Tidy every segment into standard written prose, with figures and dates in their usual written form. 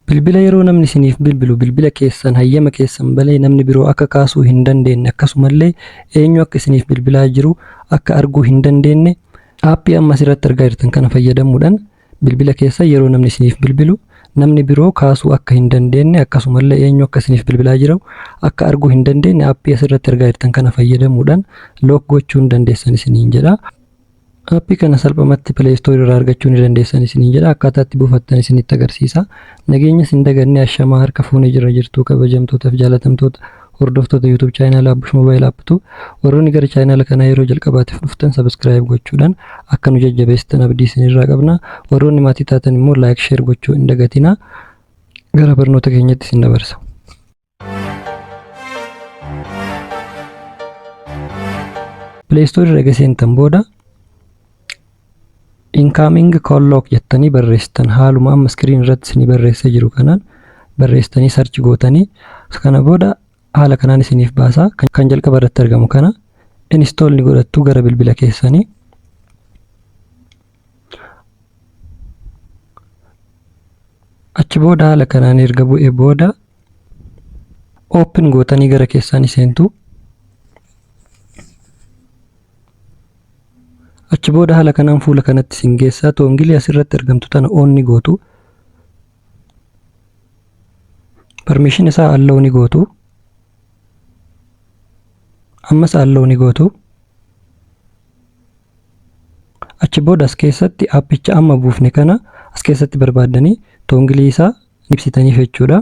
Bilbila yeroo namni isiniif bilbilu bilbila keessan hayyama keessan malee namni biroo akka kaasuu hin dandeenye akkasumallee eenyu akka isiniif bilbilaa jiru akka arguu hin dandeenye aappii amma asirratti argaa jirtan kana fayyadamuudhaan bilbila keessa yeroo namni isiniif bilbilu namni biroo kaasuu akka hin dandeenye akkasumallee eenyu akka isiniif bilbilaa jiru akka arguu hin dandeenye aappii asirratti argaa jirtan kana fayyadamuudhaan look gochuu hin dandeessan isiniin jedha. Aappii kana salphumatti Play Store irraa argachuu ni dandeessan isiniin jedha. Akkaataa itti buufattan isinitti agarsiisa. Nageenya isin dagannee ashamaa harka fuunee jirtu kabajamtootaaf jaalatamtoota hordoftoota YouTube channel Abbush Mobile Apptu warroonni gara channel kana yeroo jalqabaatiif dhuftan subscribe gochuudhaan akka nu jajjabeessitan abdii isinirraa qabna. Warroonni maatii taatan immoo like share gochuu hin dagatinaa. Gara barnoota keenyatti isin dabarsa. Play Store irra seentan booda incoming call lock jettanii barreessitan haaluma amma screen irratti isinii barreessee jiru kanaan barreessitanii search gootanii kana booda haala kanaan isiniif baasa kan jalqaba irratti argamu kana install ni godhattu gara bilbila keessanii. Achi booda haala kanaan erga bu'ee booda open gootanii gara keessanii seentu. Achi booda haala kanaan fuula kanatti isin geessaa toongilii asirratti argamtu tana on ni gootu. Permission isaa allow ni gootu. Ammas allow ni gootu. Achi booda as keessatti aappicha amma buufne kana as keessatti barbaadanii toongilii isaa ibsitaniif jechuudha.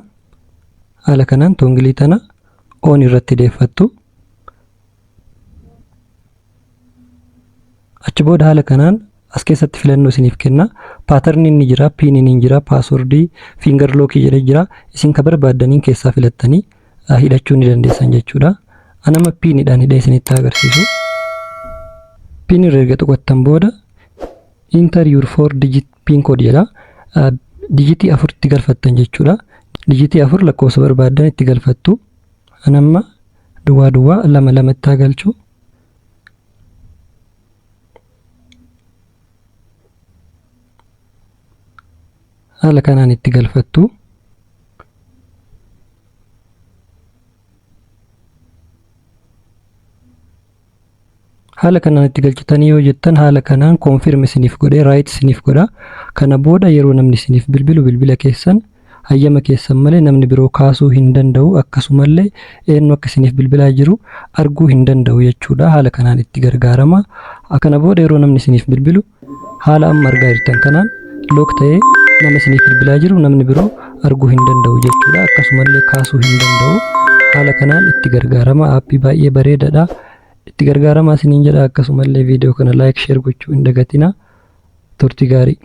Haala kanaan toongilii tana on irratti deeffattu. Achi booda haala kanaan as keessatti filannoo isiniif kenna. Pattern ni jira, pin ni jira, password, finger lock jedhee jira. Isin ka barbaadaniin keessaa filattanii hidhachuu ni dandeessan jechuudha. Anama pin dhaan hidhee isinitti agarsiisu. Pin irra erga tuqattan booda enter your 4 digit pin code jedha. Digitii 4 itti galfattan jechuudha. Digitii 4 lakkoofsa barbaadan itti galfattu. Anama duwwaa 2 itti galchu. Haala kanaan itti galfattu. Haala kanaan itti galchitanii yoo jettan haala kanaan confirm isiniif godhee right isiniif godha. Kana booda yeroo namni isiniif bilbilu bilbila keessan hayyama keessan malee namni biroo kaasuu hin danda'u akkasumallee eenyu akka isiniif bilbilaa jiru arguu hin danda'u jechuudha. Haala kanaan itti gargaarama. Kana booda yeroo namni isiniif bilbilu haala amma argaa jirtan kanaan lock ta'ee nama isiniif bilbilaa jiru namni biroo arguu hin danda'u jechuudha. Akkasumallee kaasuu hin danda'u. Haala kanaan itti gargaarama. Aappii baay'ee bareedaadha. Itti gargaarama isiniin jedha. Akkasumallee viidiyoo kana like share gochuu hin dagatinaa. Turtii gaarii.